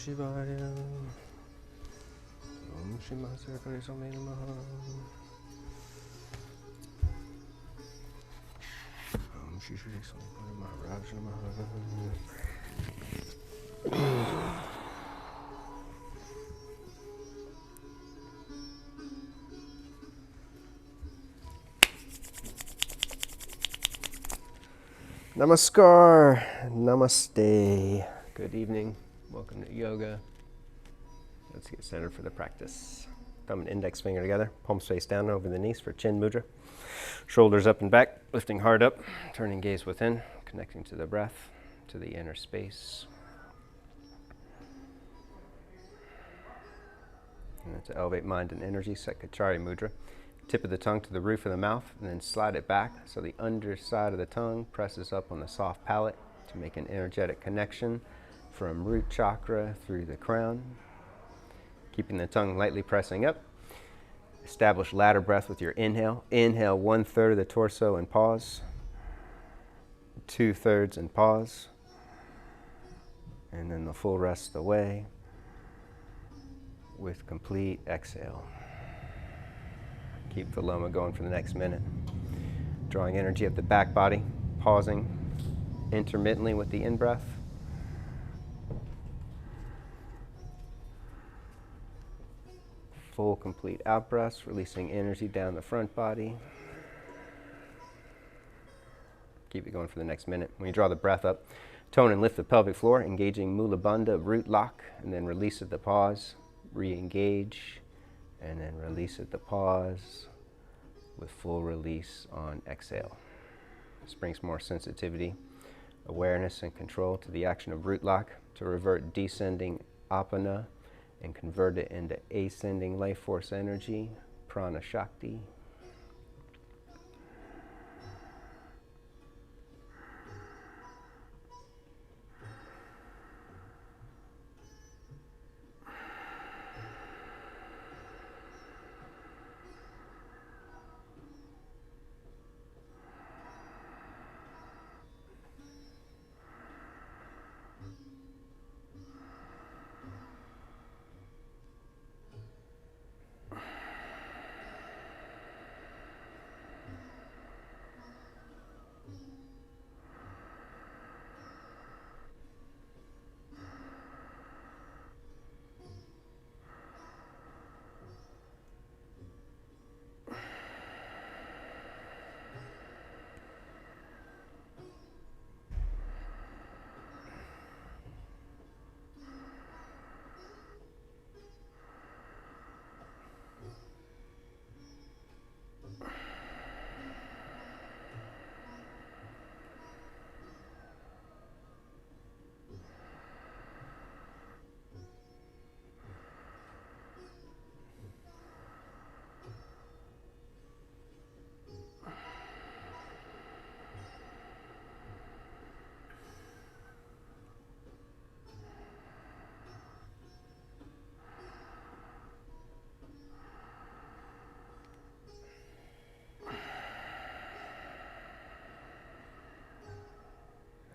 Shivaya. Om Shimasa Karisame Namaha. Om Shri Shri Swami Maharaj Namaha. Namaskar, namaste, good evening, welcome to yoga. Let's get centered for the practice. Thumb and index finger together, palms face down over the knees for chin mudra. Shoulders up and back, lifting heart up, turning gaze within, connecting to the breath, to the inner space. And to elevate mind and energy, Sekachari mudra. Tip of the tongue to the roof of the mouth, and then slide it back so the underside of the tongue presses up on the soft palate to make an energetic connection from root chakra through the crown. Keeping the tongue lightly pressing up. Establish ladder breath with your inhale. Inhale 1/3 of the torso and pause. 2/3 and pause. And then the full rest of the way with complete exhale. Keep the loma going for the next minute. Drawing energy up the back body, pausing intermittently with the in-breath. Full, complete out-breaths, releasing energy down the front body. Keep it going for the next minute. When you draw the breath up, tone and lift the pelvic floor, engaging Mula Bandha root lock, and then release at the pause, re-engage, and then release at the pause with full release on exhale. This brings more sensitivity, awareness, and control to the action of root lock to revert descending apana and convert it into ascending life force energy, prana shakti.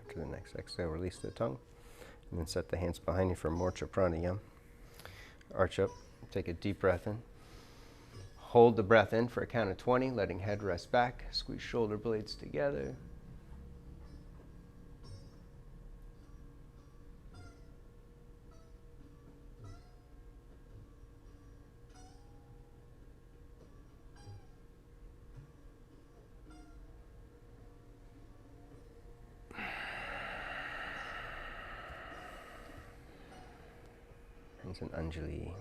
After the next exhale, release the tongue, and then set the hands behind you for Morcha Pranayama. Arch up, take a deep breath in. Hold the breath in for a count of 20, letting head rest back. Squeeze shoulder blades together. It's an Anjali.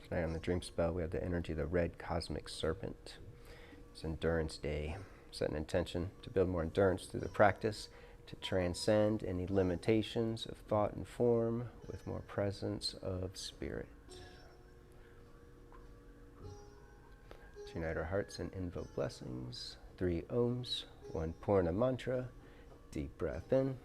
Tonight on the dream spell, we have the energy of the red cosmic serpent. It's Endurance Day. Set an intention to build more endurance through the practice, to transcend any limitations of thought and form with more presence of spirit. To unite our hearts and invoke blessings. 3 Ohms, 1 Purna mantra. Deep breath in.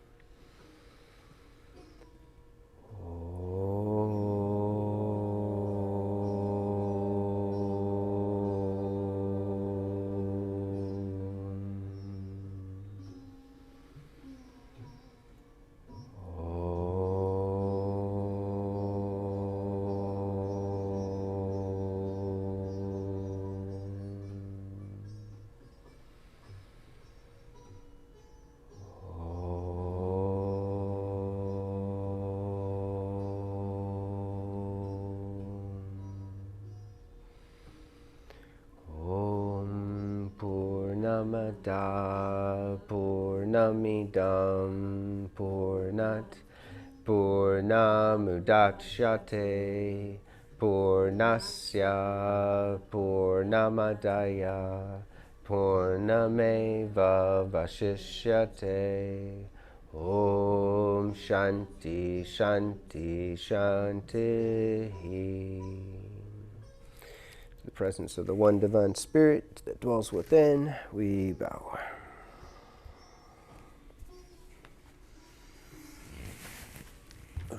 Purnamada Purnamidam Purnat Purnamudachyate Purnasya Purnamadaya Purnameva Vashishyate. Om Shanti Shanti Shanti. The presence of the one divine spirit that dwells within, we bow.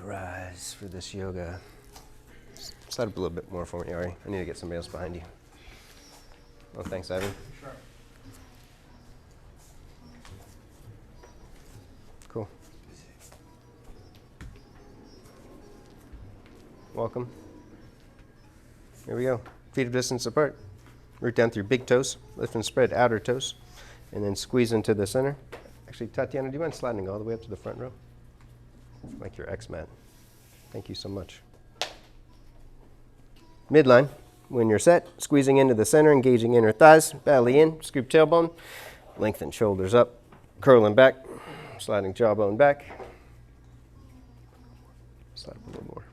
Rise for this yoga. Slide up a little bit more for me, Ari. I need to get somebody else behind you. Oh, thanks, Ivan. Sure. Cool. Welcome. Here we go. Feet a distance apart. Root down through big toes. Lift and spread outer toes. And then squeeze into the center. Actually, Tatiana, do you mind sliding all the way up to the front row? Like your X-mat. Thank you so much. Midline. When you're set, squeezing into the center, engaging inner thighs, belly in, scoop tailbone, lengthen shoulders up, curling back, sliding jawbone back. Slide up a little more.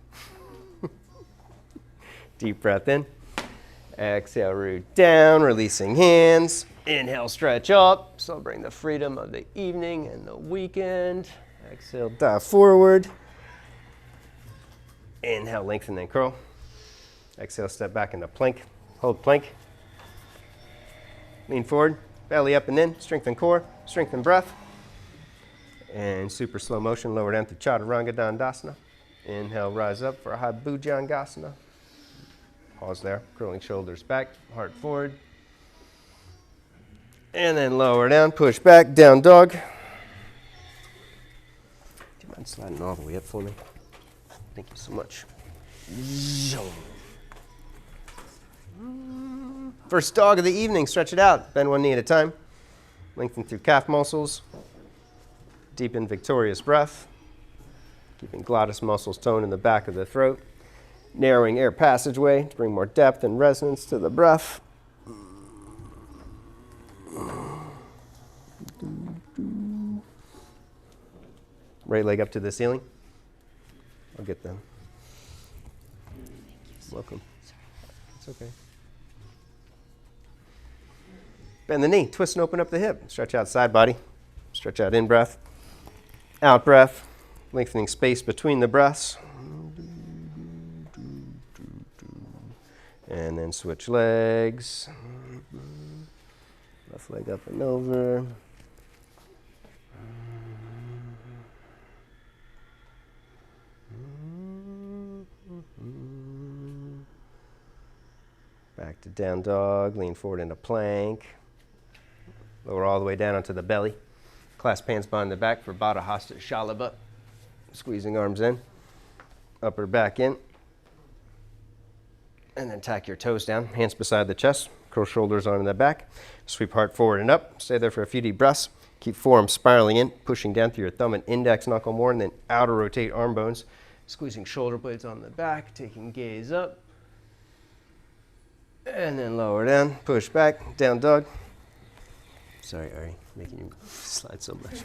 Deep breath in. Exhale, root down, releasing hands. Inhale, stretch up, celebrating the freedom of the evening and the weekend. Exhale, dive forward. Inhale, lengthen and curl. Exhale, step back into plank. Hold plank. Lean forward, belly up and in, strengthen core, strengthen breath. And super slow motion, lower down to Chaturanga Dandasana. Inhale, rise up for a high Bhujangasana. Pause there, curling shoulders back, heart forward. And then lower down, push back, down dog. Do you mind sliding all the way up for me? Thank you so much. First dog of the evening, stretch it out. Bend one knee at a time. Lengthen through calf muscles. Deepen victorious breath. Keeping glottis muscles toned in the back of the throat. Narrowing air passageway to bring more depth and resonance to the breath. Right leg up to the ceiling. I'll get them. Welcome. It's okay. Bend the knee, twist and open up the hip. Stretch out side body. Stretch out in breath. Out breath. Lengthening space between the breaths. And then switch legs. Left leg up and over. Back to down dog, lean forward into plank. Lower all the way down onto the belly. Clasp hands behind the back for Baddha Hasta Shalabha. Squeezing arms in. Upper back in. And then tack your toes down, hands beside the chest. Curl shoulders onto the back. Sweep heart forward and up. Stay there for a few deep breaths. Keep forearms spiraling in, pushing down through your thumb and index knuckle more, and then outer rotate arm bones. Squeezing shoulder blades on the back, taking gaze up. And then lower down, push back, down dog. Sorry, Ari, making you slide so much.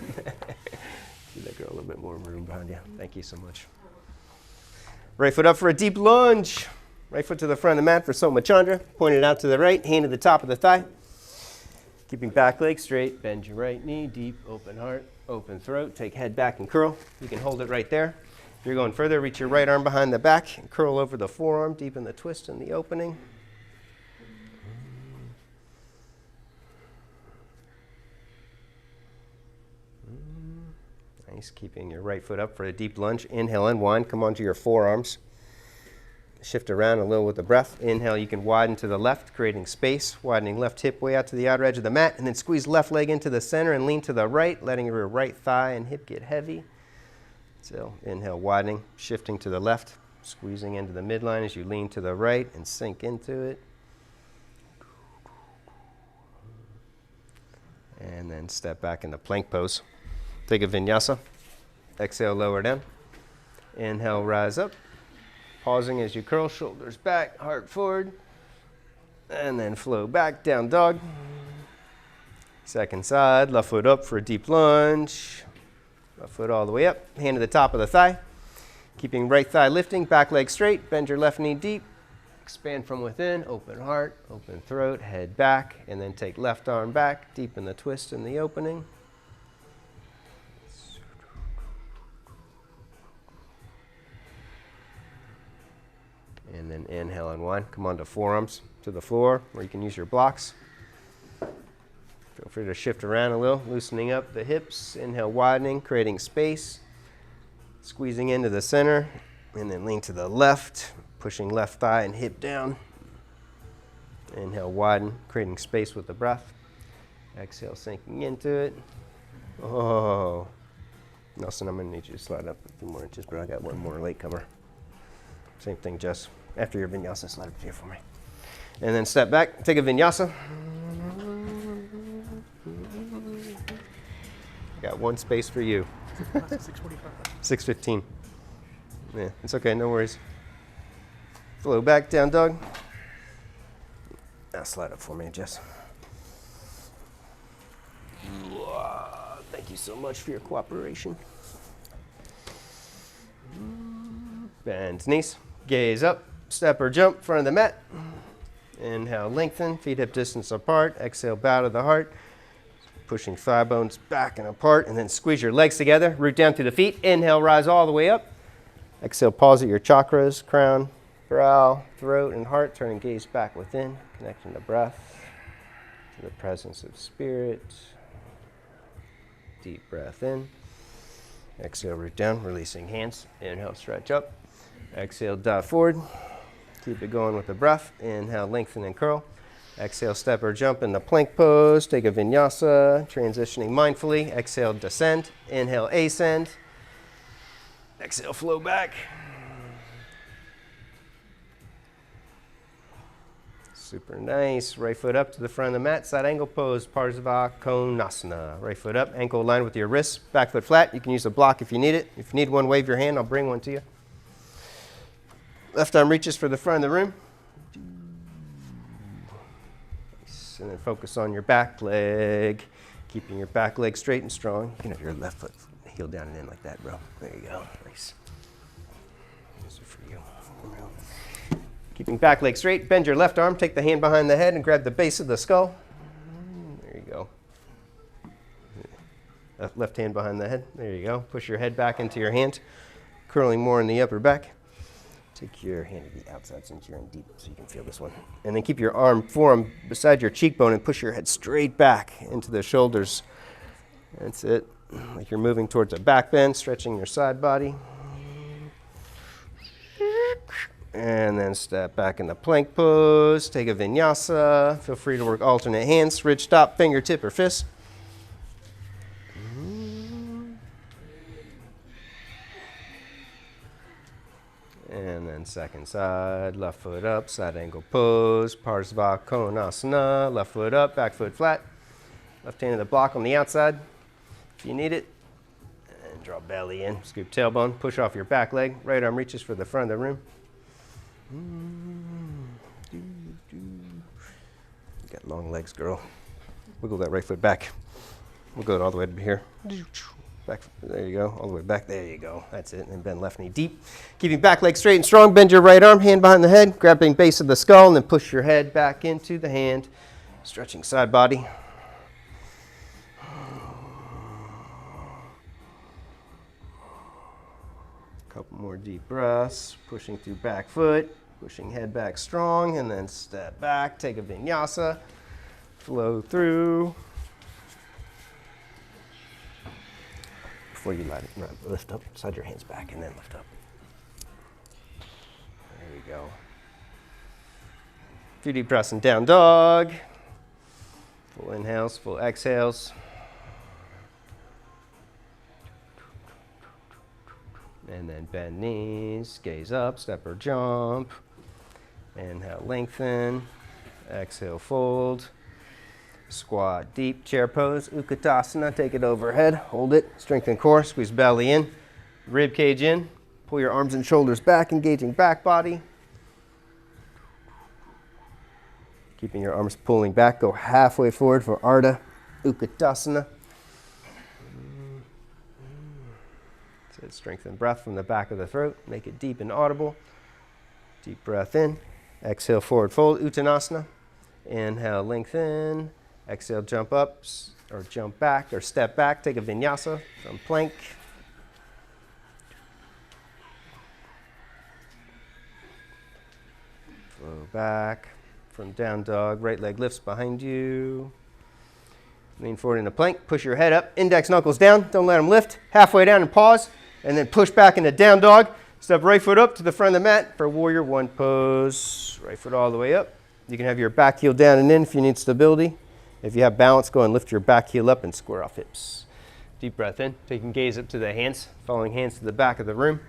Give that girl a little bit more room behind you. Thank you so much. Right foot up for a deep lunge. Right foot to the front of the mat for Soma Chandra. Point it out to the right, hand to the top of the thigh. Keeping back leg straight, bend your right knee, deep, open heart, open throat. Take head back and curl. You can hold it right there. If you're going further, reach your right arm behind the back and curl over the forearm, deepen the twist and the opening. Nice, keeping your right foot up for a deep lunge. Inhale, unwind, come onto your forearms. Shift around a little with the breath. Inhale, you can widen to the left, creating space. Widening left hip way out to the outer edge of the mat. And then squeeze left leg into the center and lean to the right, letting your right thigh and hip get heavy. So inhale, widening, shifting to the left, squeezing into the midline as you lean to the right and sink into it. And then step back into plank pose. Take a vinyasa. Exhale, lower down. Inhale, rise up. Pausing as you curl, shoulders back, heart forward. And then flow back, down dog. Second side, left foot up for a deep lunge. Left foot all the way up, hand to the top of the thigh. Keeping right thigh lifting, back leg straight, bend your left knee deep. Expand from within, open heart, open throat, head back, and then take left arm back, deepen the twist in the opening. And then inhale, unwind. Come onto forearms to the floor, or you can use your blocks. Feel free to shift around a little, loosening up the hips. Inhale, widening, creating space. Squeezing into the center, and then lean to the left, pushing left thigh and hip down. Inhale, widen, creating space with the breath. Exhale, sinking into it. Oh. Nelson, I'm going to need you to slide up a few more inches, but I got one more latecomer. Same thing, Jess. After your vinyasa, slide up here for me. And then step back, take a vinyasa. Got one space for you. 6:45. 6:15. Yeah, it's okay, no worries. Flow back, down dog. Now slide up for me, Jess. Thank you so much for your cooperation. Bend knees, gaze up, step or jump, front of the mat. Inhale, lengthen, feet hip distance apart. Exhale, bow to the heart. Pushing thigh bones back and apart, and then squeeze your legs together, root down through the feet. Inhale, rise all the way up. Exhale, pause at your chakras, crown, brow, throat, and heart. Turning gaze back within, connecting the breath to the presence of spirit. Deep breath in. Exhale, root down, releasing hands. Inhale, stretch up. Exhale, dive forward. Keep it going with the breath. Inhale, lengthen and curl. Exhale, step or jump in the plank pose. Take a vinyasa, transitioning mindfully. Exhale, descend. Inhale, ascend. Exhale, flow back. Super nice. Right foot up to the front of the mat. Side angle pose, Parsva Konasana. Right foot up, ankle aligned with your wrists. Back foot flat. You can use a block if you need it. If you need one, wave your hand. I'll bring one to you. Left arm reaches for the front of the room. And then focus on your back leg, keeping your back leg straight and strong. You can have your left foot heel down and in like that, bro. There you go. Nice. This is for you. Keeping back leg straight, bend your left arm, take the hand behind the head and grab the base of the skull. There you go. Left hand behind the head. There you go. Push your head back into your hand, curling more in the upper back. Take your hand to the outside since you're in deep so you can feel this one. And then keep your forearm beside your cheekbone and push your head straight back into the shoulders. That's it. Like you're moving towards a back bend, stretching your side body. And then step back in the plank pose. Take a vinyasa. Feel free to work alternate hands, ridge top, fingertip, or fist. And then second side, left foot up, side angle pose, Parsva Konasana, left foot up, back foot flat. Left hand to the block on the outside if you need it. And draw belly in, scoop tailbone, push off your back leg. Right arm reaches for the front of the room. You got long legs, girl. Wiggle that right foot back. We'll go all the way to here. Back, there you go, all the way back, there you go, that's it, and bend left knee deep. Keeping back leg straight and strong, bend your right arm, hand behind the head, grabbing base of the skull, and then push your head back into the hand, stretching side body. Couple more deep breaths, pushing through back foot, pushing head back strong, and then step back, take a vinyasa, flow through. Before you lift up, slide your hands back and then lift up. There we go. A few deep breaths in down dog. Full inhales, full exhales. And then bend knees, gaze up, step or jump. Inhale, lengthen. Exhale, fold. Squat deep, chair pose, Utkatasana, take it overhead, hold it, strengthen core, squeeze belly in, rib cage in, pull your arms and shoulders back, engaging back body. Keeping your arms pulling back, go halfway forward for Ardha Utkatasana. So strengthen breath from the back of the throat. Make it deep and audible. Deep breath in. Exhale, forward fold, Uttanasana. Inhale, lengthen. Exhale, jump up or jump back or step back. Take a Vinyasa from plank. Flow back from down dog. Right leg lifts behind you. Lean forward into plank. Push your head up. Index knuckles down. Don't let them lift. Halfway down and pause. And then push back into down dog. Step right foot up to the front of the mat for warrior one pose. Right foot all the way up. You can have your back heel down and in if you need stability. If you have balance, go and lift your back heel up and square off hips. Deep breath in. Taking gaze up to the hands. Following hands to the back of the room.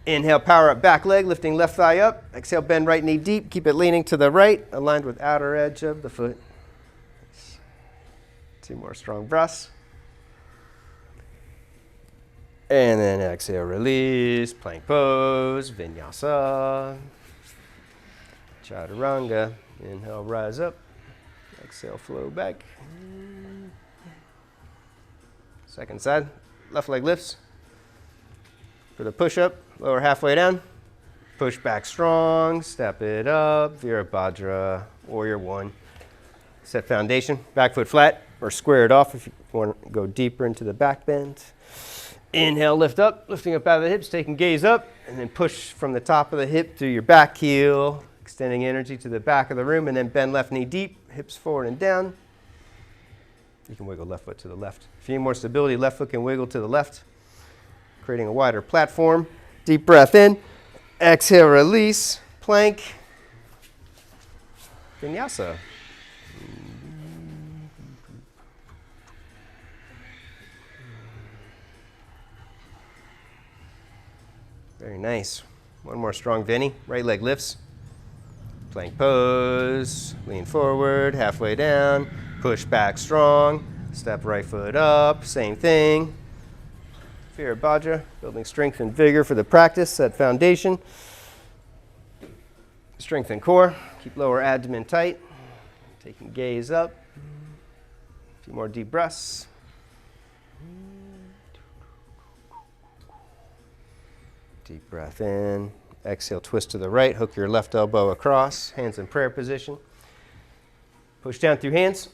Inhale, power up back leg, lifting left thigh up. Exhale, bend right knee deep. Keep it leaning to the right, aligned with outer edge of the foot. 2 more strong breaths. And then exhale, release, plank pose, Vinyasa, Chaturanga. Inhale, rise up. Exhale, flow back. Second side, left leg lifts. For the push-up, lower halfway down. Push back strong, step it up, Virabhadra, warrior one. Set foundation, back foot flat, or square it off if you want to go deeper into the back bend. Inhale, lift up, lifting up out of the hips, taking gaze up, and then push from the top of the hip through your back heel, extending energy to the back of the room, and then bend left knee deep, hips forward and down. You can wiggle left foot to the left. If you need more stability, left foot can wiggle to the left, creating a wider platform. Deep breath in, exhale, release, plank, Vinyasa. Very nice. One more strong Vinny. Right leg lifts. Plank pose. Lean forward, halfway down. Push back strong. Step right foot up. Same thing. Virabhadra. Building strength and vigor for the practice. Set foundation. Strengthen core. Keep lower abdomen tight. Taking gaze up. A few more deep breaths. Deep breath in. Exhale, twist to the right. Hook your left elbow across. Hands in prayer position. Push down through hands.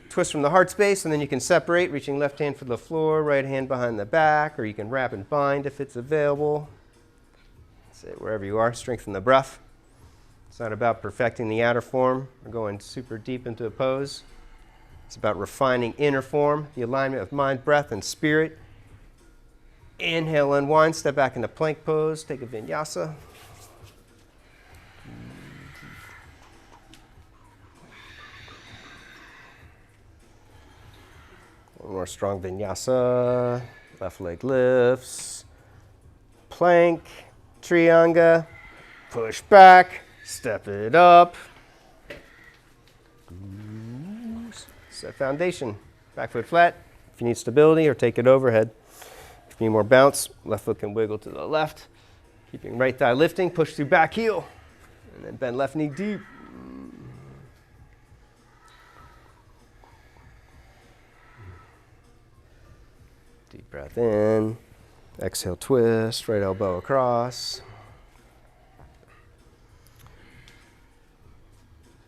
Twist from the heart space, and then you can separate, reaching left hand for the floor, right hand behind the back, or you can wrap and bind if it's available. Sit wherever you are. Strengthen the breath. It's not about perfecting the outer form or going super deep into a pose. It's about refining inner form, the alignment of mind, breath, and spirit. Inhale, unwind, step back into plank pose, take a Vinyasa. One more strong Vinyasa. Left leg lifts. Plank, Trianga. Push back, step it up. Set foundation. Back foot flat. If you need stability or take it overhead. If you need more bounce, left foot can wiggle to the left. Keeping right thigh lifting, push through back heel. And then bend left knee deep. Deep breath in. Exhale, twist, right elbow across.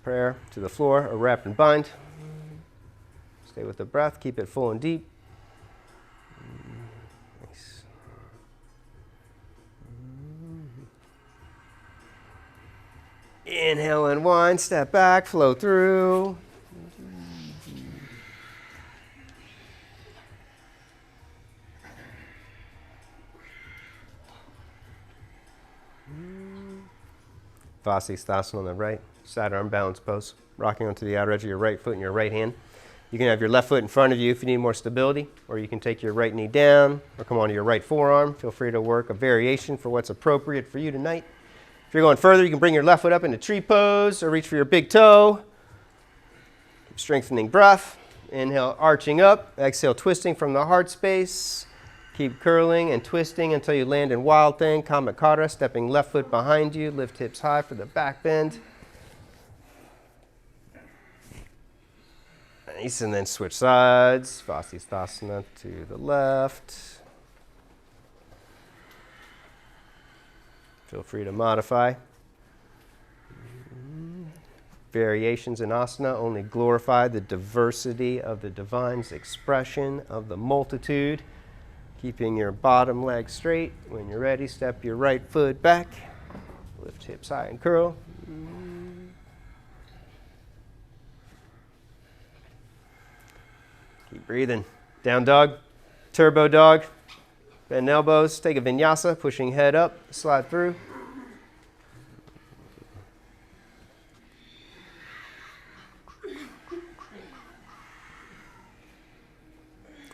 Prayer to the floor or wrap and bind. Stay with the breath, keep it full and deep. Nice. Inhale, unwind, step back, flow through. Vasisthasana on the right, side arm balance pose, rocking onto the outer edge of your right foot and your right hand. You can have your left foot in front of you if you need more stability, or you can take your right knee down or come onto your right forearm. Feel free to work a variation for what's appropriate for you tonight. If you're going further, you can bring your left foot up into tree pose or reach for your big toe. Keep strengthening breath. Inhale, arching up. Exhale, twisting from the heart space. Keep curling and twisting until you land in Wild Thing, Kamakara, stepping left foot behind you. Lift hips high for the back bend. Nice, and then switch sides. Vasisthasana to the left. Feel free to modify. Variations in asana only glorify the diversity of the divine's expression of the multitude. Keeping your bottom leg straight. When you're ready, step your right foot back. Lift hips high and curl. Keep breathing. Down dog, turbo dog. Bend elbows, take a vinyasa, pushing head up, slide through.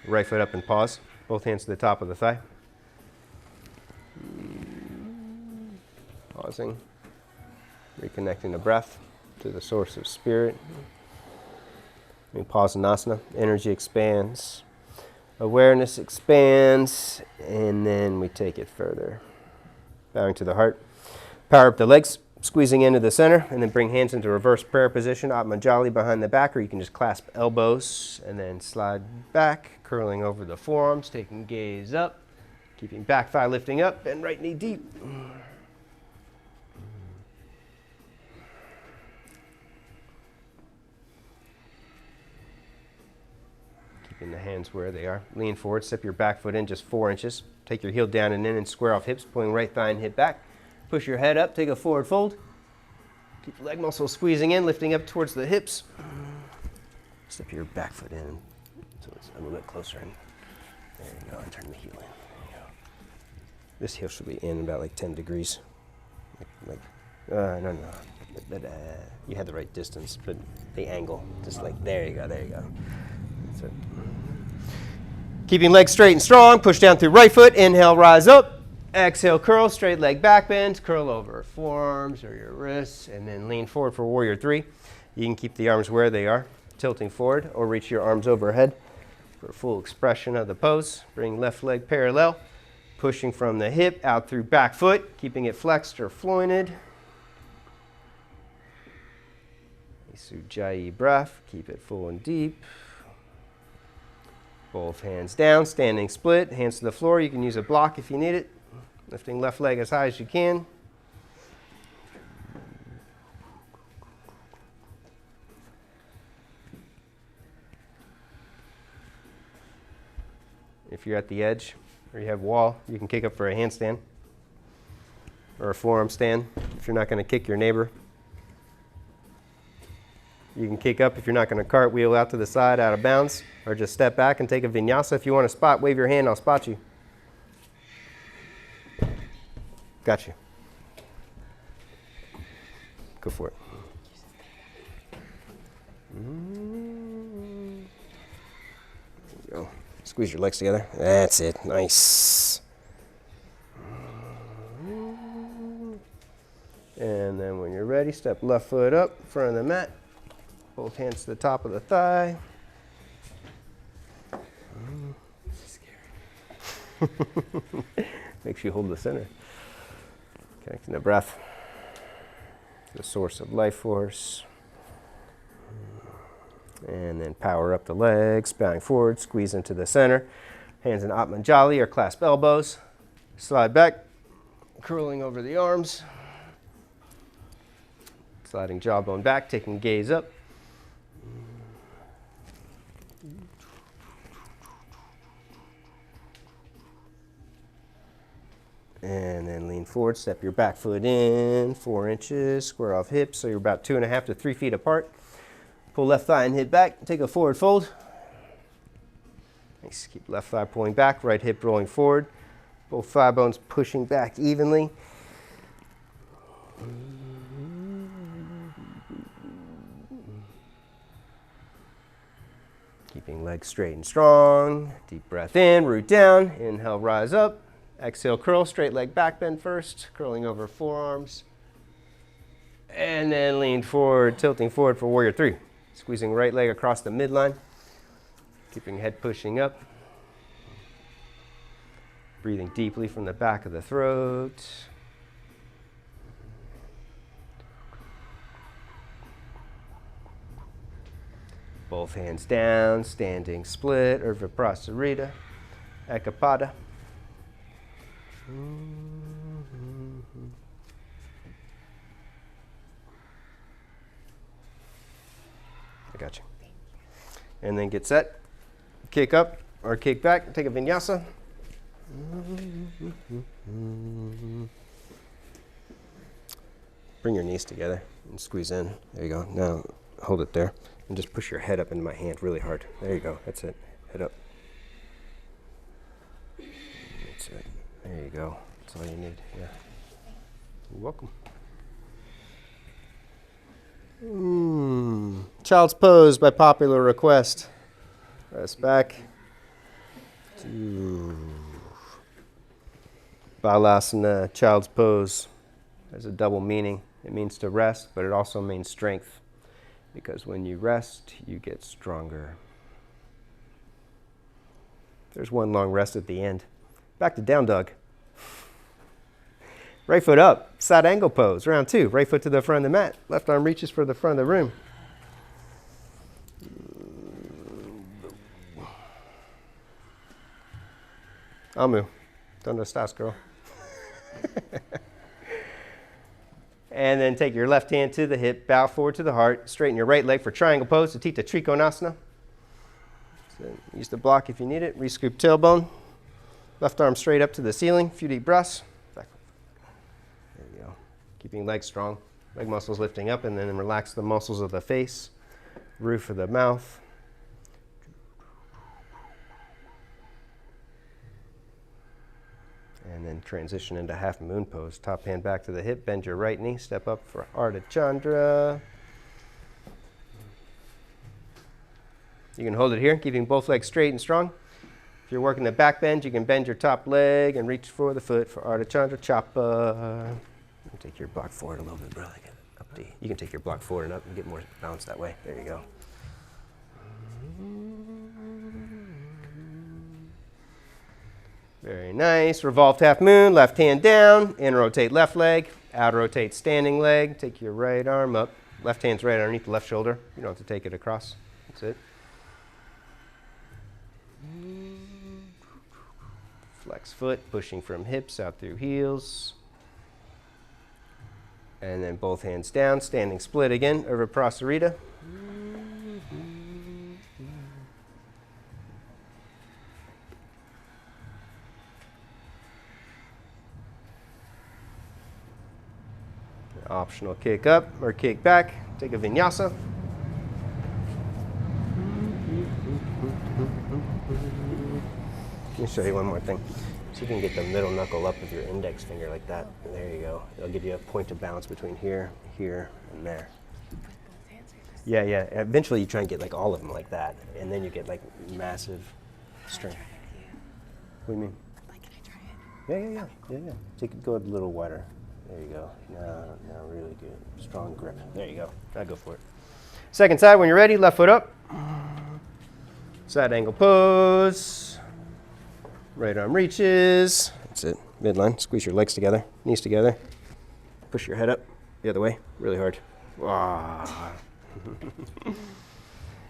Right foot up and pause. Both hands to the top of the thigh. Pausing. Reconnecting the breath to the source of spirit. We pause in asana. Energy expands. Awareness expands. And then we take it further. Bowing to the heart. Power up the legs. Squeezing into the center. And then bring hands into reverse prayer position. Atmanjali behind the back. Or you can just clasp elbows. And then slide back. Curling over the forearms. Taking gaze up. Keeping back thigh lifting up. Bend right knee deep. Keeping the hands where they are. Lean forward, step your back foot in just 4 inches. Take your heel down and in and square off hips, pulling right thigh and hip back. Push your head up, take a forward fold. Keep the leg muscles squeezing in, lifting up towards the hips. Step your back foot in so it's a little bit closer. And there you go, and turn the heel in. There you go. This heel should be in about like 10 degrees. No. You had the right distance, but the angle, just like, there you go. That's it. Keeping legs straight and strong, push down through right foot, inhale, rise up. Exhale, curl, straight leg back bend, curl over forearms or your wrists, and then lean forward for warrior 3. You can keep the arms where they are, tilting forward, or reach your arms overhead for a full expression of the pose. Bring left leg parallel, pushing from the hip out through back foot, keeping it flexed or flointed. Ujjayi breath, keep it full and deep. Both hands down, standing split, hands to the floor. You can use a block if you need it. Lifting left leg as high as you can. If you're at the edge or you have wall, you can kick up for a handstand or a forearm stand if you're not going to kick your neighbor. You can kick up if you're not going to cartwheel out to the side out of bounds, or just step back and take a vinyasa. If you want to spot, wave your hand, I'll spot you. Got you. Go for it. There you go. Squeeze your legs together. That's it. Nice. And then when you're ready, step left foot up, front of the mat. Both hands to the top of the thigh. Makes you hold the center. Connecting the breath, the source of life force. And then power up the legs, bowing forward, squeeze into the center. Hands in Atmanjali or clasp elbows. Slide back, curling over the arms. Sliding jawbone back, taking gaze up. And then lean forward, step your back foot in, 4 inches, square off hips, so you're about 2.5 to 3 feet apart. Pull left thigh and hip back, take a forward fold. Nice, keep left thigh pulling back, right hip rolling forward. Both thigh bones pushing back evenly. Keeping legs straight and strong. Deep breath in, root down, inhale, rise up. Exhale, curl, straight leg back bend first, curling over forearms. And then lean forward, tilting forward for warrior 3. Squeezing right leg across the midline, keeping head pushing up. Breathing deeply from the back of the throat. both hands down, standing split, Urdhva Prasarita, Ekapada. I got you. And then get set, kick up or kick back, take a vinyasa. Bring your knees together and squeeze in. There you go. Now hold it there and just push your head up into my hand really hard. There you go. That's it. Head up. That's it. There you go. That's all you need. Yeah. You're welcome. Child's pose by popular request. Rest back. Balasana, child's pose, has a double meaning. It means to rest, but it also means strength. Because when you rest, you get stronger. There's one long rest at the end. Back to down dog. Right foot up, side angle pose, round 2. Right foot to the front of the mat. Left arm reaches for the front of the room. Amu. Don't stop, girl. And then take your left hand to the hip, bow forward to the heart, straighten your right leg for triangle pose, Satita Trikonasana. So use the block if you need it. Re-scoop tailbone. Left arm straight up to the ceiling. Few deep breaths. Back. There you go. Keeping legs strong. Leg muscles lifting up, and then relax the muscles of the face, roof of the mouth. And then transition into half moon pose. Top hand back to the hip, bend your right knee, step up for Ardha Chandra. You can hold it here, keeping both legs straight and strong. If you're working the back bend, you can bend your top leg and reach for the foot for Ardha Chandra Chapa. Take your block forward a little bit, brother. Up to you. You can take your block forward and up and get more balance that way. There you go. Very nice. Revolved half moon, left hand down, in rotate left leg, out rotate standing leg. Take your right arm up. Left hand's right underneath the left shoulder. You don't have to take it across. That's it. Flex foot, pushing from hips out through heels. And then both hands down, standing split again, Urdhva Prasarita. Optional kick up or kick back. Take a vinyasa. Let me show you one more thing. So you can get the middle knuckle up with your index finger like that. And there you go. It'll give you a point of balance between here, here, and there. Yeah, yeah. Eventually you try and get like all of them like that. And then you get like massive strength. What do you mean? Like, can I try it? Yeah. Take it, go a little wider. There you go. Now really good. Strong grip. There you go. I'll go for it. Second side when you're ready. Left foot up. Side angle pose. Right arm reaches. That's it. Midline. Squeeze your legs together. Knees together. Push your head up the other way. Really hard.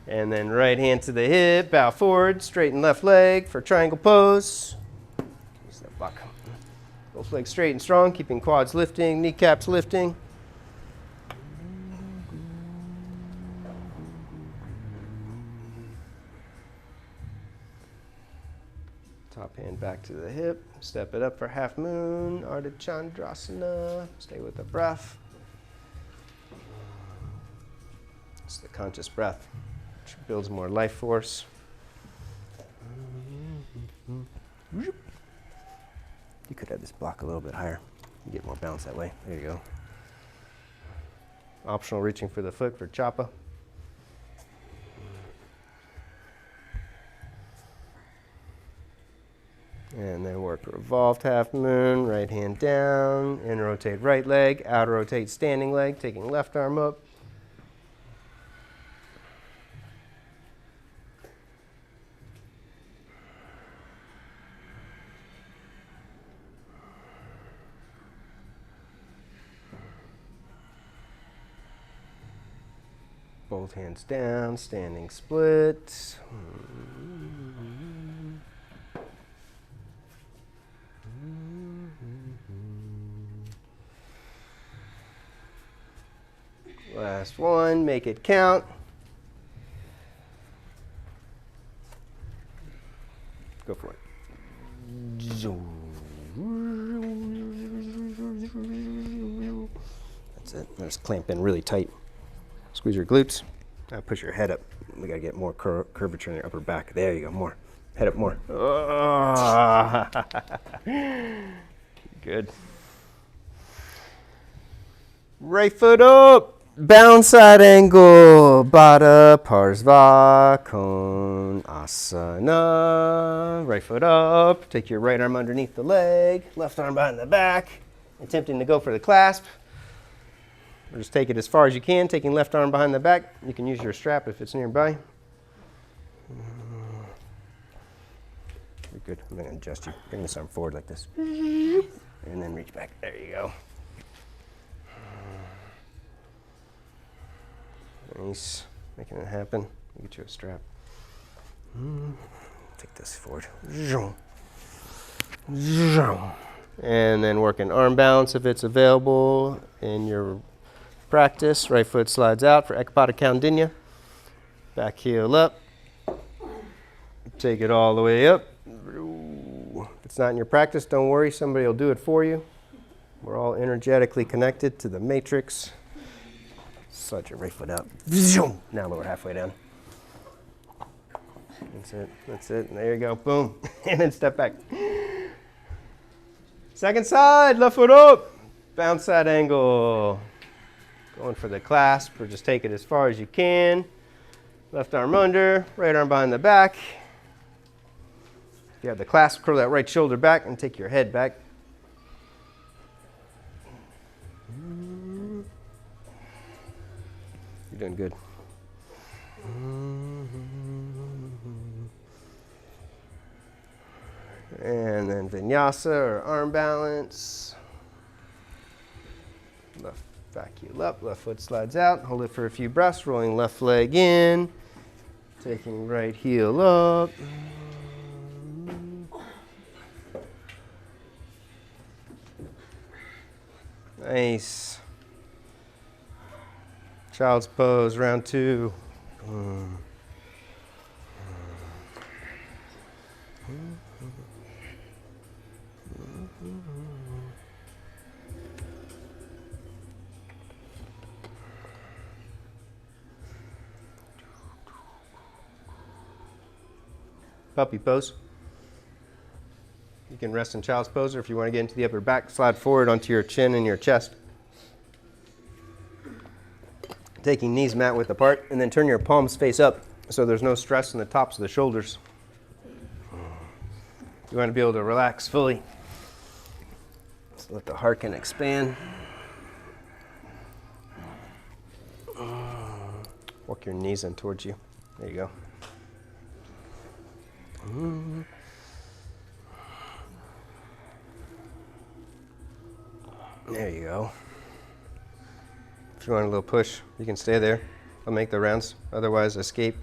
And then right hand to the hip. Bow forward. Straighten left leg for triangle pose. Use that block. Both legs straight and strong, keeping quads lifting, kneecaps lifting. Top hand back to the hip. Step it up for half moon, Ardha Chandrasana. Stay with the breath. It's the conscious breath, which builds more life force. You could have this block a little bit higher. You get more balance that way. There you go. Optional reaching for the foot for Chapa. And then work revolved half moon, right hand down, in rotate right leg, out rotate standing leg, taking left arm up. Both hands down, standing split. Last one, make it count. Go for it. That's it. Just clamp in really tight. Squeeze your glutes. Now push your head up. We got to get more curvature in your upper back. There you go. More. Head up more. Oh. Good. Right foot up. Bound side angle. Baddha Parsva Konasana. Right foot up. Take your right arm underneath the leg. Left arm behind the back. Attempting to go for the clasp. Or just take it as far as you can, taking left arm behind the back. You can use your strap if it's nearby. Very good. I'm going to adjust you. Bring this arm forward like this. And then reach back. There you go. Nice. Making it happen. I'll get you a strap. Take this forward. And then work an arm balance if it's available in your practice. Right foot slides out for Ekapada Kaundinya. Back heel up. Take it all the way up. If it's not in your practice, don't worry. Somebody will do it for you. We're all energetically connected to the matrix. Slide your right foot out. Now lower halfway down. That's it. That's it. There you go. Boom. And then step back. Second side. Left foot up. Bounce side angle. Going for the clasp, or just take it as far as you can. Left arm under, right arm behind the back. If you have the clasp, curl that right shoulder back and take your head back. You're doing good. And then Vinyasa or arm balance. Left back heel up, left foot slides out. Hold it for a few breaths, rolling left leg in. Taking right heel up. Nice. Child's pose, round two. Puppy pose. You can rest in child's pose, or if you want to get into the upper back, slide forward onto your chin and your chest. Taking knees mat width apart, and then turn your palms face up so there's no stress in the tops of the shoulders. You want to be able to relax fully. So let the heart can expand. Walk your knees in towards you. There you go. There you go. If you want a little push, you can stay there. I'll make the rounds. Otherwise, escape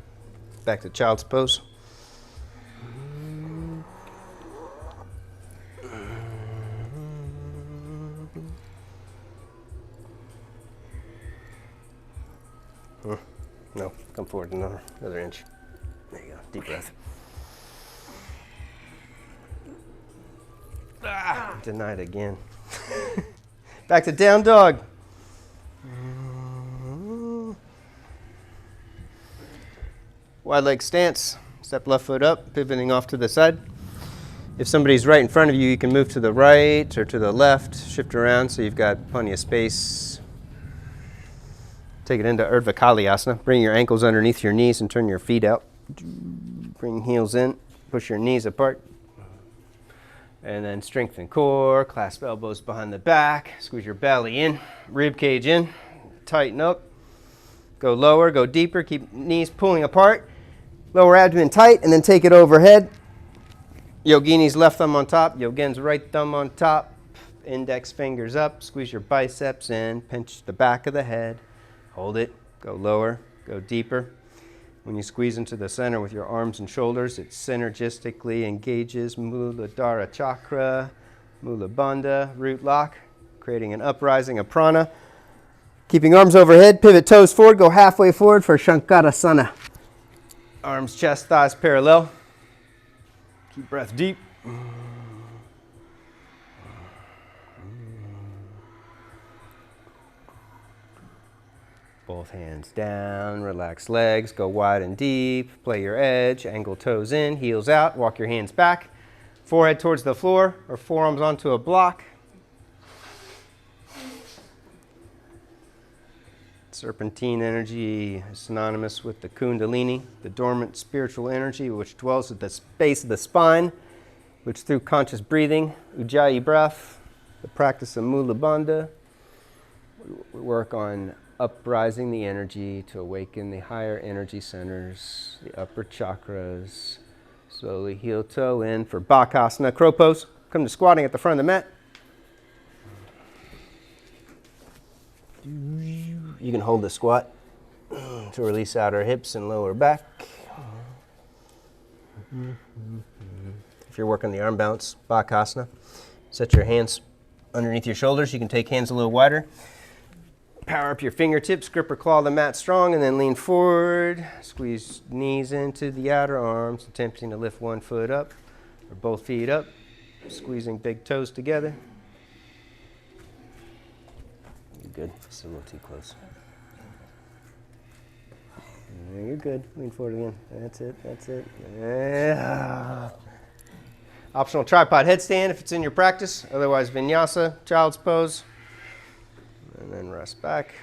back to child's pose. No, come forward another inch. There you go. Deep breath. Denied again. Back to down dog. Wide leg stance. Step left foot up, pivoting off to the side. If somebody's right in front of you, you can move to the right or to the left. Shift around so you've got plenty of space. Take it into Urdhva Kalyasana. Bring your ankles underneath your knees and turn your feet out. Bring heels in. Push your knees apart. And then strengthen core, clasp elbows behind the back, squeeze your belly in, rib cage in, tighten up, go lower, go deeper, keep knees pulling apart, lower abdomen tight, and then take it overhead. Yogini's left thumb on top, Yogen's right thumb on top, index fingers up, squeeze your biceps in, pinch the back of the head, hold it, go lower, Go deeper. When you squeeze into the center with your arms and shoulders, it synergistically engages Muladhara chakra, Mula Bandha, root lock, creating an uprising of prana. Keeping arms overhead, pivot toes forward, go halfway forward for Shankarasana. Arms, chest, thighs parallel. Keep breath deep. Both hands down, relax legs, go wide and deep, play your edge, angle toes in, heels out, walk your hands back, forehead towards the floor or forearms onto a block. Serpentine energy is synonymous with the Kundalini, the dormant spiritual energy which dwells at the base of the spine, which through conscious breathing, Ujjayi breath, the practice of Mula Bandha, we work on uprising the energy to awaken the higher energy centers, the upper chakras. Slowly heel toe in for Bakasana, crow pose. Come to squatting at the front of the mat. You can hold the squat to release outer hips and lower back. If you're working the arm balance, Bakasana, set your hands underneath your shoulders. You can take hands a little wider. Power up your fingertips, grip or claw the mat strong, and then lean forward. Squeeze knees into the outer arms, attempting to lift one foot up or both feet up, squeezing big toes together. You're good. It's a little too close. You're good. Lean forward again. That's it. That's it. Yeah. Optional tripod headstand if it's in your practice. Otherwise, Vinyasa, child's pose. And then rest back.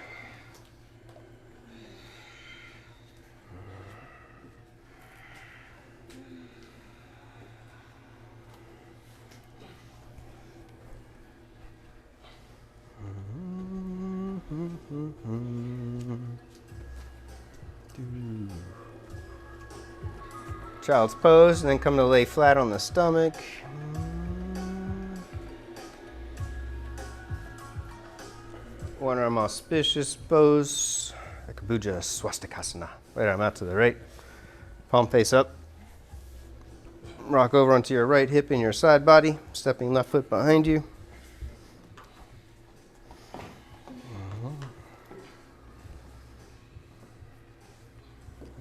Child's pose, and then come to lay flat on the stomach. One arm auspicious pose, Ekapuja Swastikasana. Right arm out to the right, palm face up. Rock over onto your right hip in your side body, stepping left foot behind you.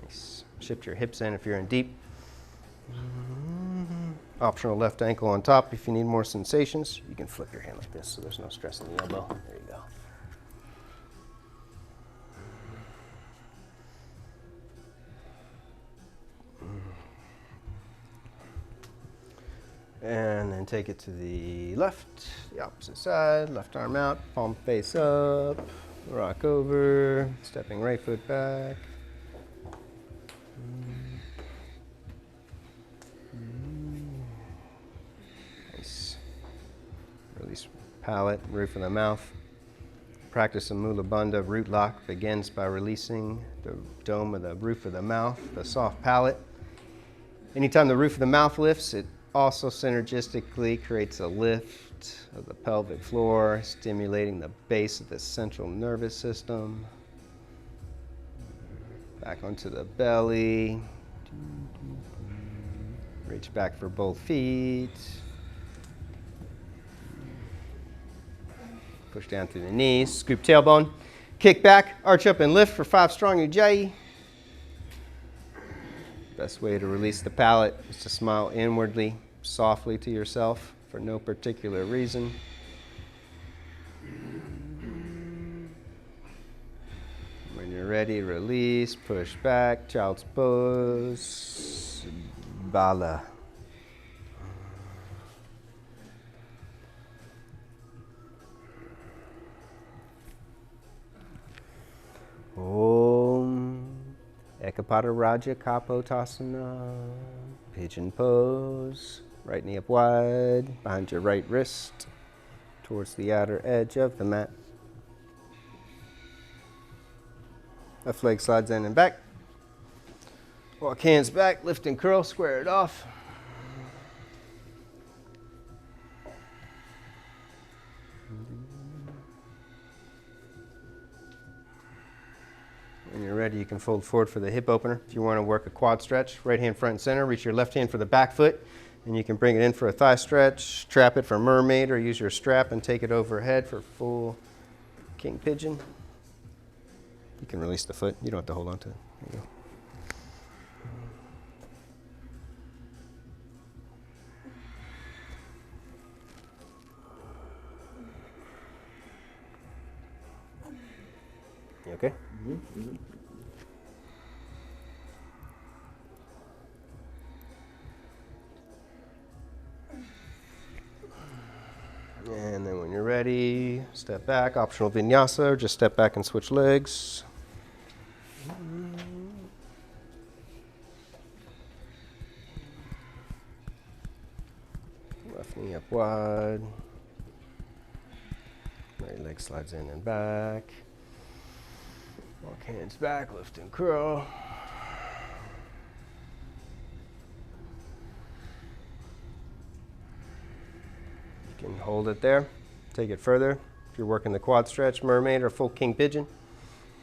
Nice. Shift your hips in if you're in deep. Optional left ankle on top if you need more sensations. You can flip your hand like this so there's no stress on the elbow. There you go. And then take it to the left, the opposite side, left arm out, palm face up, rock over, stepping right foot back. Nice. Release palate, roof of the mouth. Practice of Mula Bandha root lock begins by releasing the dome of the roof of the mouth, the soft palate. Anytime the roof of the mouth lifts, it also synergistically creates a lift of the pelvic floor, stimulating the base of the central nervous system. Back onto the belly. Reach back for both feet. Push down through the knees, scoop tailbone. Kick back, arch up and lift for 5 strong Ujjayi. Best way to release the palate is to smile inwardly, softly to yourself for no particular reason. When you're ready, release, push back, child's pose, Bala. Om Ekapada Raja Kapotasana, pigeon pose, right knee up wide, behind your right wrist, towards the outer edge of the mat. Left leg slides in and back. Walk hands back, lift and curl, square it off. When When you're ready, you can fold forward for the hip opener. If you want to work a quad stretch, right hand front and center, reach your left hand for the back foot, and you can bring it in for a thigh stretch, trap it for mermaid, or use your strap and take it overhead for full king pigeon. You can release the foot. You don't have to hold on to it. There you go. You okay? Mm-hmm. And then when you're ready, step back, optional vinyasa, or just step back and switch legs. Left knee up wide. Right leg slides in and back. Walk hands back, lift and curl. You can hold it there, take it further. If you're working the quad stretch, mermaid, or full king pigeon.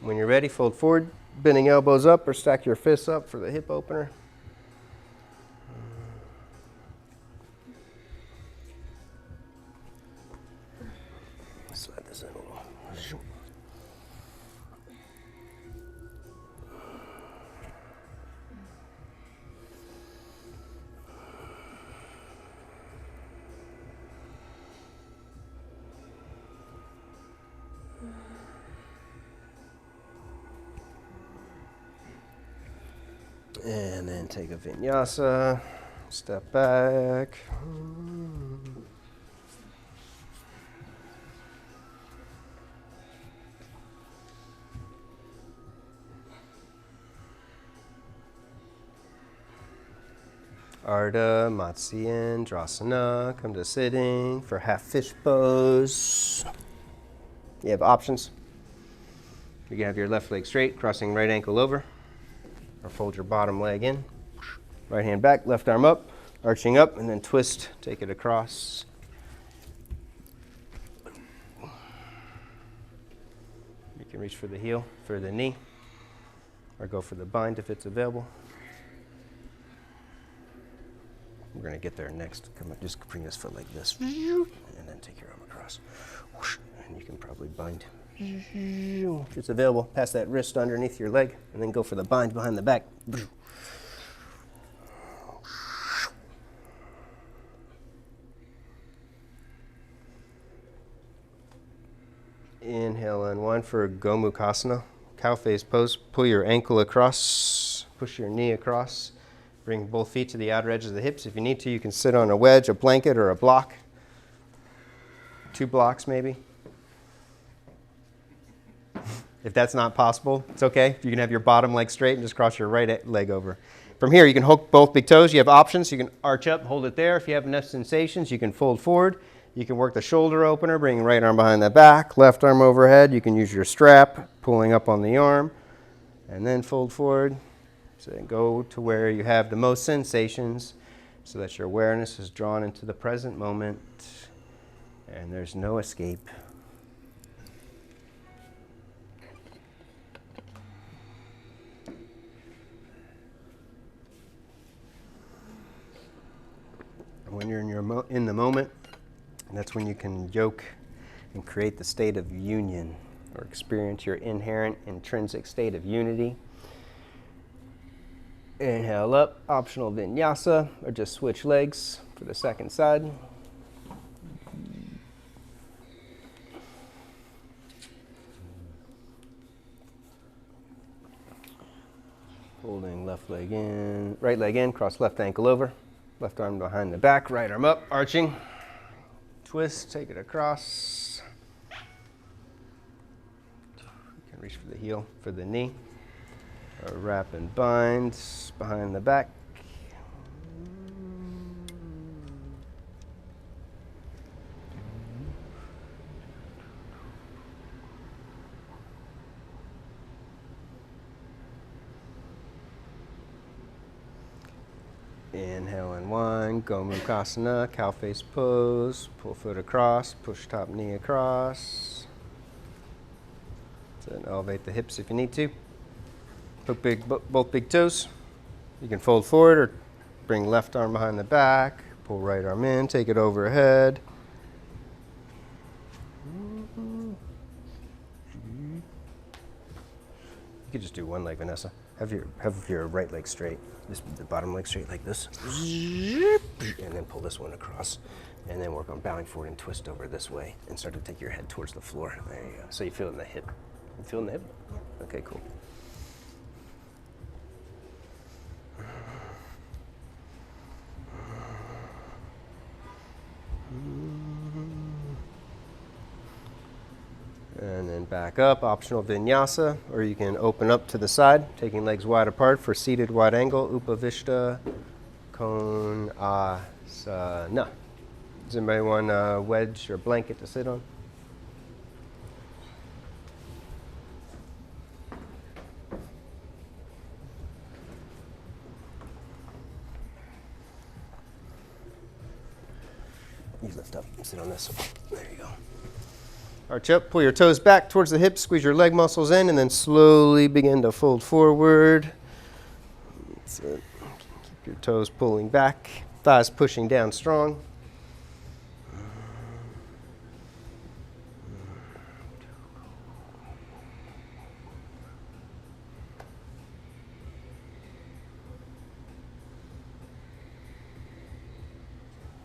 When you're ready, fold forward, bending elbows up, or stack your fists up for the hip opener. Slide this in a little. And then take a vinyasa, step back. Ardha, Matsyendrasana, come to sitting for half fish pose. You have options. You can have your left leg straight, crossing right ankle over, or fold your bottom leg in. Right hand back, left arm up, arching up, and then twist, take it across. You can reach for the heel, for the knee, or go for the bind if it's available. We're going to get there next. Come on, just bring this foot like this, and then take your arm across. And you can probably bind. If it's available, pass that wrist underneath your leg, and then go for the bind behind the back. Inhale and one for Gomukhasana, cow face pose. Pull your ankle across, push your knee across. Bring both feet to the outer edges of the hips. If you need to, you can sit on a wedge, a blanket, or a block. 2 blocks maybe. If that's not possible, it's okay. You can have your bottom leg straight and just cross your right leg over. From here, you can hook both big toes. You have options. You can arch up, hold it there. If you have enough sensations, you can fold forward. You can work the shoulder opener, bring right arm behind the back, left arm overhead. You can use your strap, pulling up on the arm, and then fold forward. So go to where you have the most sensations so that your awareness is drawn into the present moment and there's no escape. When you're in the moment, that's when you can yoke and create the state of union, or experience your inherent intrinsic state of unity. Inhale up, optional vinyasa, or just switch legs for the second side. Holding left leg in, right leg in, cross left ankle over. Left arm behind the back, right arm up, arching. Twist, take it across. You can reach for the heel, for the knee. Or wrap and bind behind the back. Inhale and one, Gomukhasana, cow face pose. Pull foot across, push top knee across. Then elevate the hips if you need to. Hook both big toes. You can fold forward or bring left arm behind the back. Pull right arm in, take it overhead. You could just do one leg, Vinyasa. Have your right leg straight, the bottom leg straight like this. And then pull this one across. And then work on bowing forward and twist over this way. And start to take your head towards the floor. There you go. So you feel it in the hip. You feel it in the hip? Okay, cool. And then back up, optional vinyasa, or you can open up to the side, taking legs wide apart for seated wide angle, upavishta, konasana. Does anybody want a wedge or blanket to sit on? You lift up, sit on this one. There you go. Arch up, pull your toes back towards the hips, squeeze your leg muscles in, and then slowly begin to fold forward. That's it. Keep your toes pulling back, thighs pushing down strong.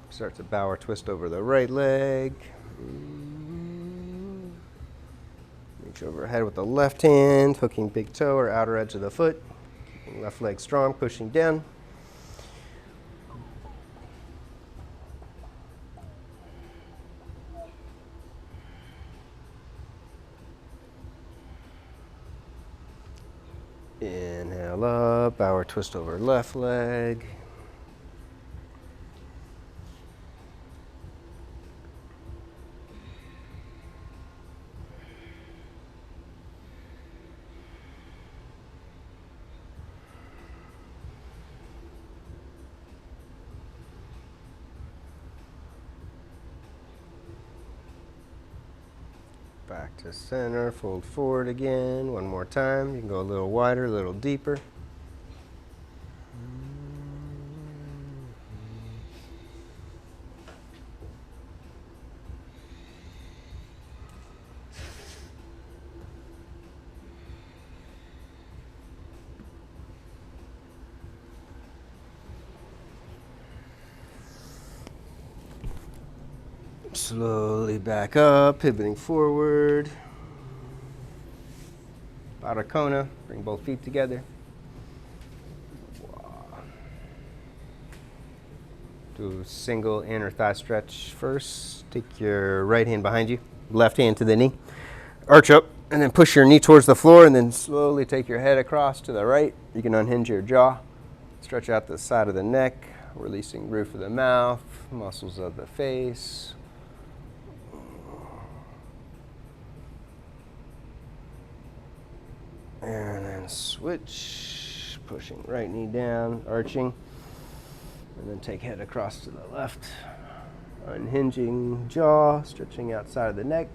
Start to bow or twist over the right leg. Reach overhead with the left hand, hooking big toe or outer edge of the foot. Keeping left leg strong, pushing down. Inhale up, bow or twist over left leg. Back to center, fold forward again, one more time. You can go a little wider, a little deeper. Slowly back up, pivoting forward. Baddha Kona, bring both feet together. Do a single inner thigh stretch first. Take your right hand behind you, left hand to the knee. Arch up, and then push your knee towards the floor, and then slowly take your head across to the right. You can unhinge your jaw, stretch out the side of the neck, releasing roof of the mouth, muscles of the face. And then switch, pushing right knee down, arching, and then take head across to the left, unhinging jaw, stretching outside of the neck.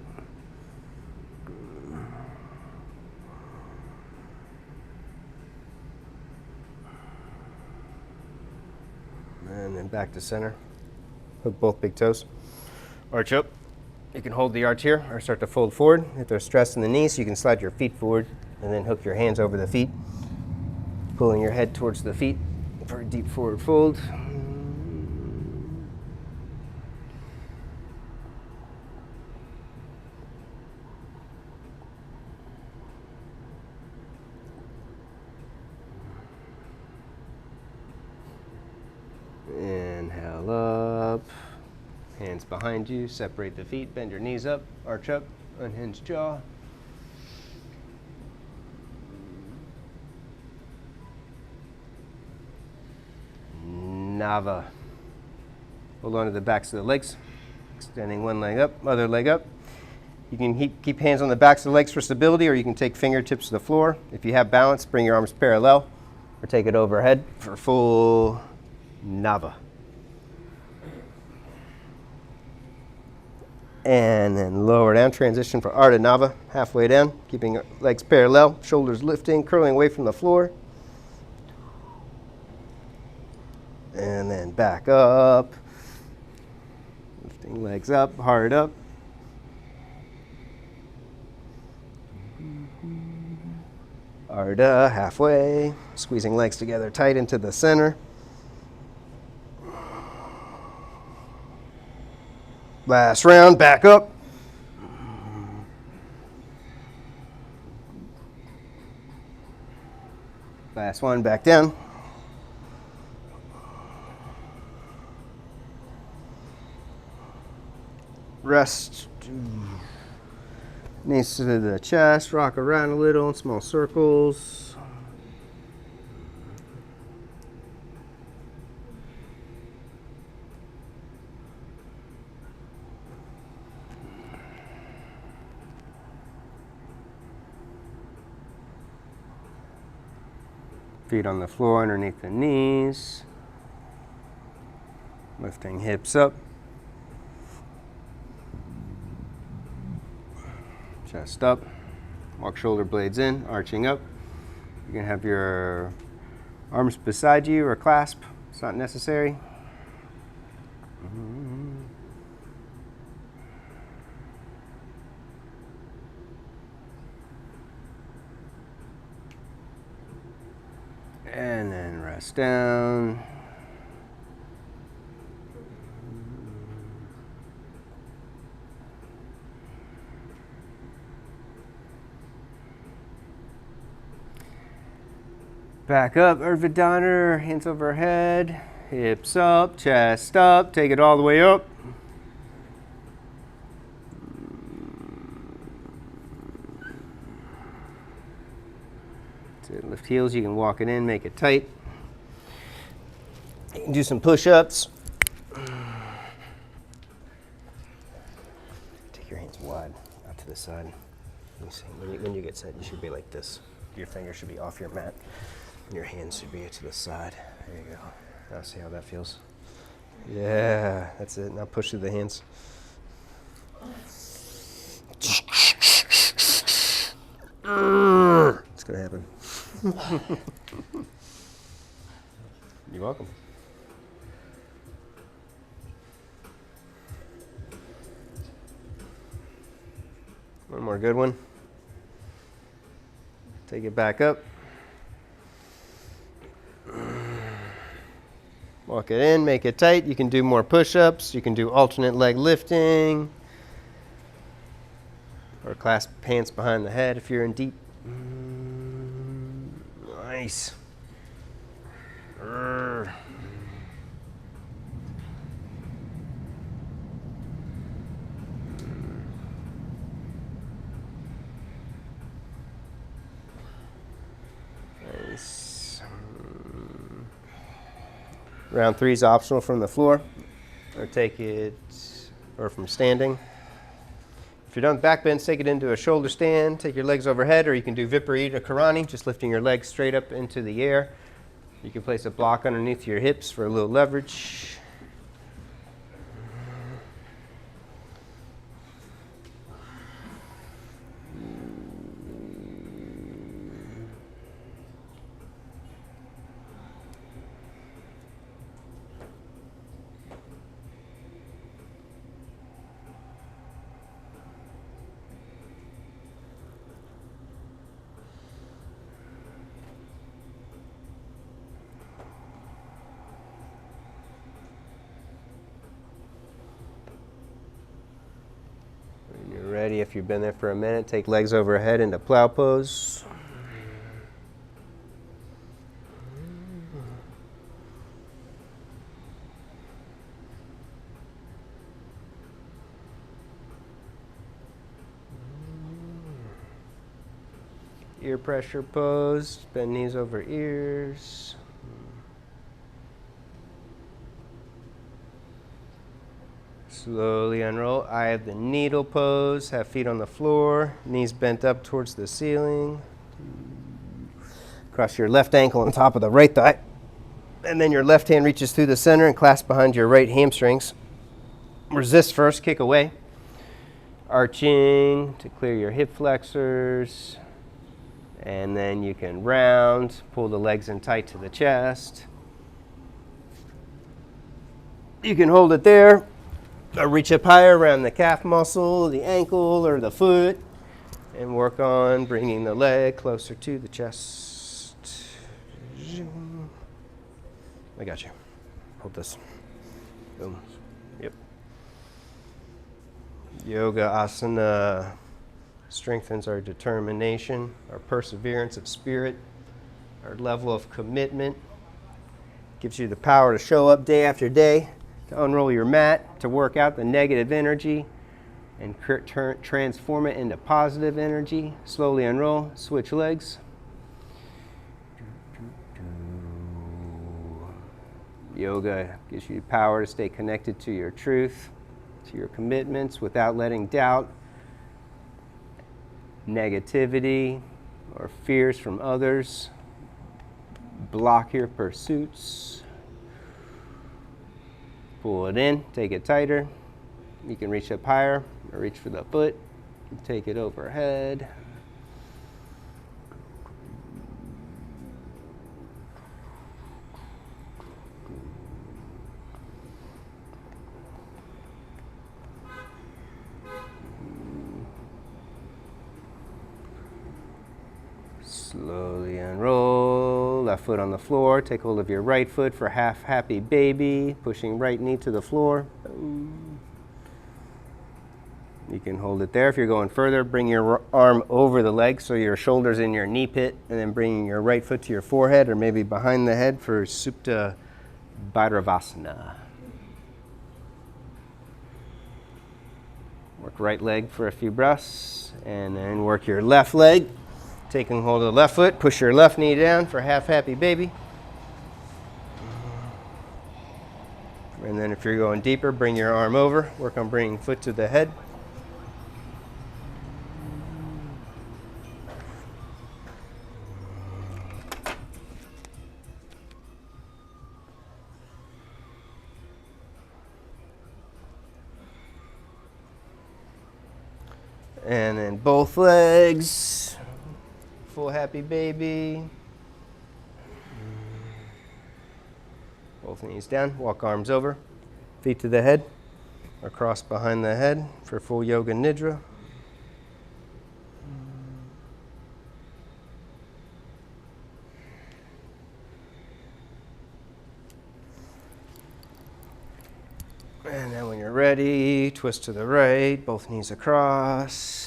And then back to center. Hook both big toes. Arch up. You can hold the arch here or start to fold forward. If there's stress in the knees, you can slide your feet forward and then hook your hands over the feet, pulling your head towards the feet for a deep forward fold. Inhale up, hands behind you, separate the feet, bend your knees up, arch up, unhinge jaw. Nava. Hold on to the backs of the legs, extending one leg up, other leg up. You can keep hands on the backs of the legs for stability, or you can take fingertips to the floor. If you have balance, bring your arms parallel, or take it overhead for full Nava. And then lower down, transition for Ardha Nava, halfway down, keeping legs parallel, shoulders lifting, curling away from the floor. And then back up, lifting legs up, hard up. Ardha, halfway, squeezing legs together tight into the center. Last round, back up. Last one, back down. Rest. Knees to the chest, rock around a little in small circles. Feet on the floor underneath the knees. Lifting hips up. Chest up. Walk shoulder blades in, arching up. You can have your arms beside you or clasp. It's not necessary. And then rest down. Back up, Urdhva, hands overhead, hips up, chest up, take it all the way up. That's it. Lift heels, you can walk it in, make it tight. You can do some push-ups. Take your hands wide, out to the side. Let me see. When you get set, you should be like this. Your fingers should be off your mat. Your hands should be to the side. There you go. Now see how that feels. Yeah, that's it. Now push through the hands. It's gonna happen. You're welcome. One more good one. Take it back up. Walk it in, make it tight. You can do more push-ups. You can do alternate leg lifting. Or clasp hands behind the head if you're in deep. Nice. Nice. Round 3 is optional from the floor, or take it, or from standing. If you're done with back bends, take it into a shoulder stand, take your legs overhead, or you can do Viparita Karani, just lifting your legs straight up into the air. You can place a block underneath your hips for a little leverage. Ready, if you've been there for a minute, take legs overhead into plow pose. Ear pressure pose, bend knees over ears. Slowly unroll, eye of the needle pose, have feet on the floor, knees bent up towards the ceiling. Cross your left ankle on top of the right thigh. And then your left hand reaches through the center and clasp behind your right hamstrings. Resist first, kick away. arching to clear your hip flexors. And then you can round, pull the legs in tight to the chest. You can hold it there, or reach up higher around the calf muscle, the ankle, or the foot, and work on bringing the leg closer to the chest. I got you. Hold this. Boom. Yep. Yoga asana strengthens our determination, our perseverance of spirit, our level of commitment. Gives you the power to show up day after day, to unroll your mat, to work out the negative energy and transform it into positive energy. Slowly unroll, switch legs. Yoga gives you the power to stay connected to your truth, to your commitments without letting doubt, negativity, or fears from others block your pursuits. Pull it in, take it tighter. You can reach up higher or reach for the foot. Take it overhead. Slowly unroll, left foot on the floor. Take hold of your right foot for half happy baby, pushing right knee to the floor. You can hold it there. If you're going further, bring your arm over the leg so your shoulder's in your knee pit, and then bringing your right foot to your forehead or maybe behind the head for Supta Bhairavasana. Work right leg for a few breaths, and then work your left leg. Taking hold of the left foot, push your left knee down for half happy baby. And then if you're going deeper, bring your arm over. Work on bringing foot to the head. And then both legs. Full happy baby. Both knees down. Walk arms over. Feet to the head. Across behind the head for full yoga nidra. And then when you're ready, twist to the right, both knees across.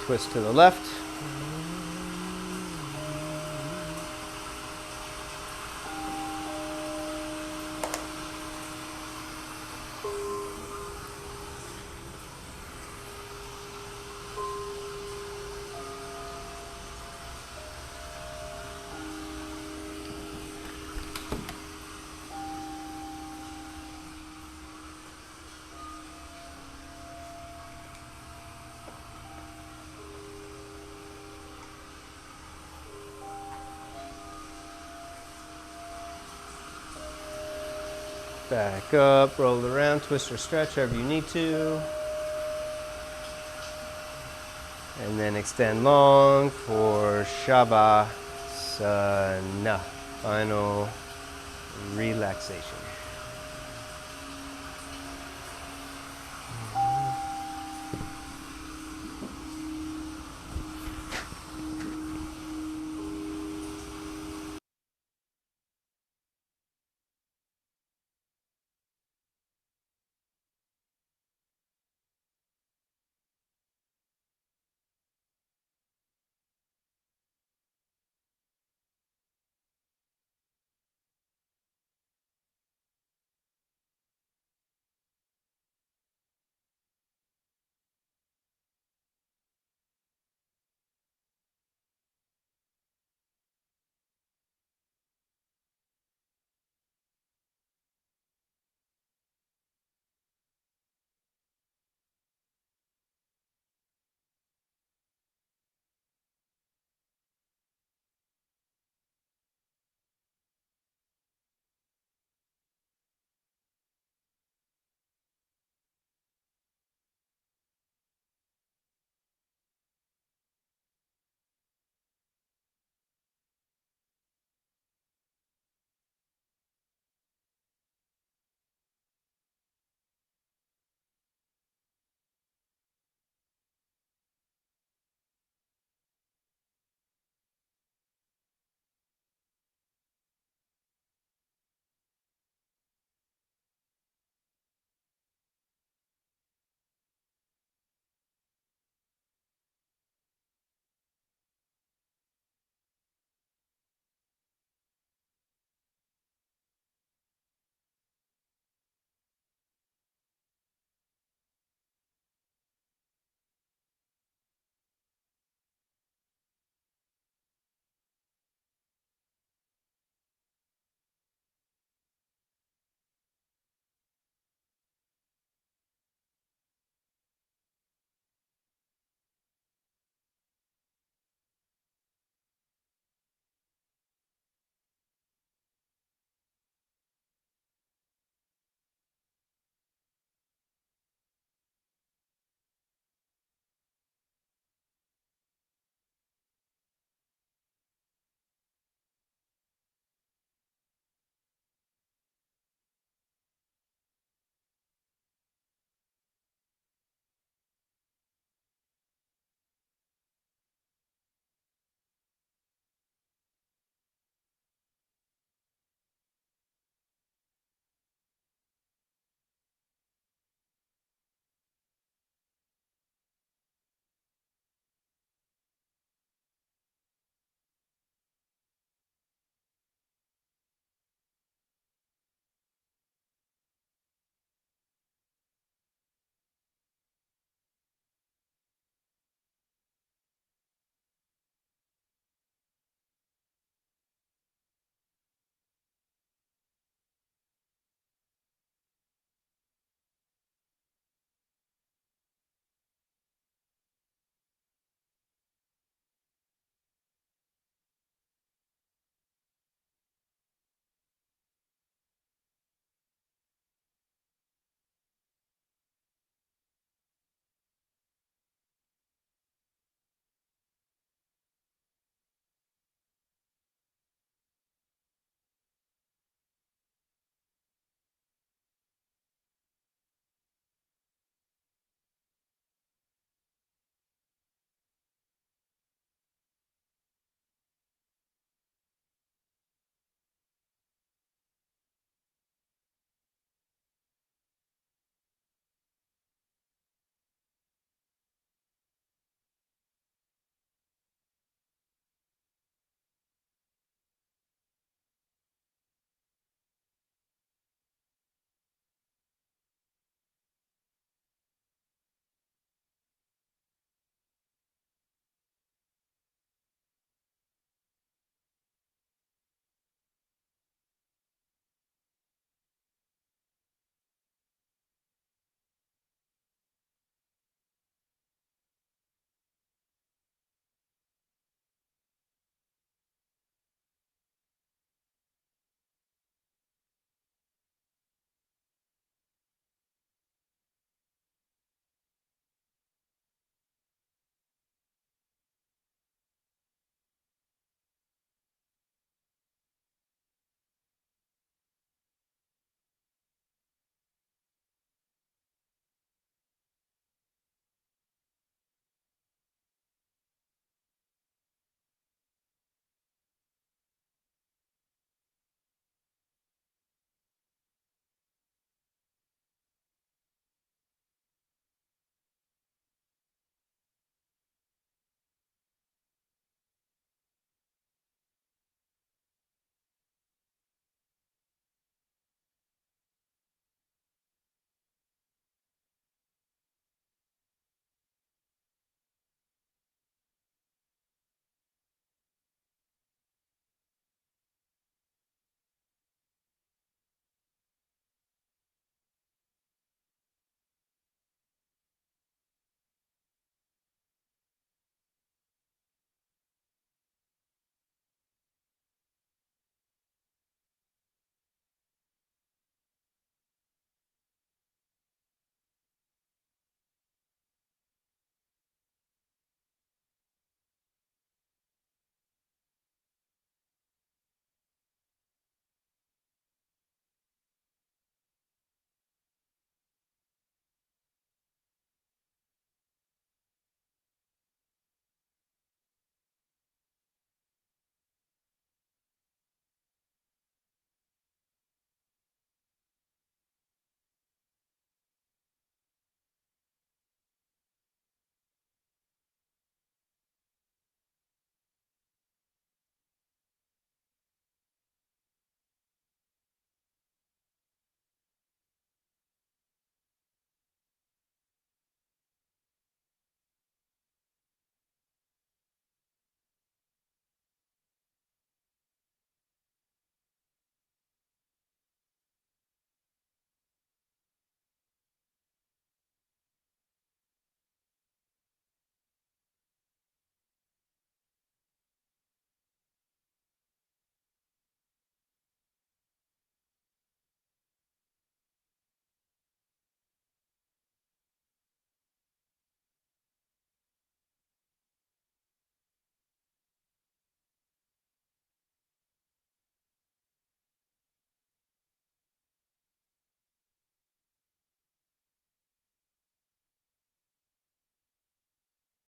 Twist to the left. Back up, roll around, twist or stretch however you need to. And then extend long for Shavasana, final relaxation.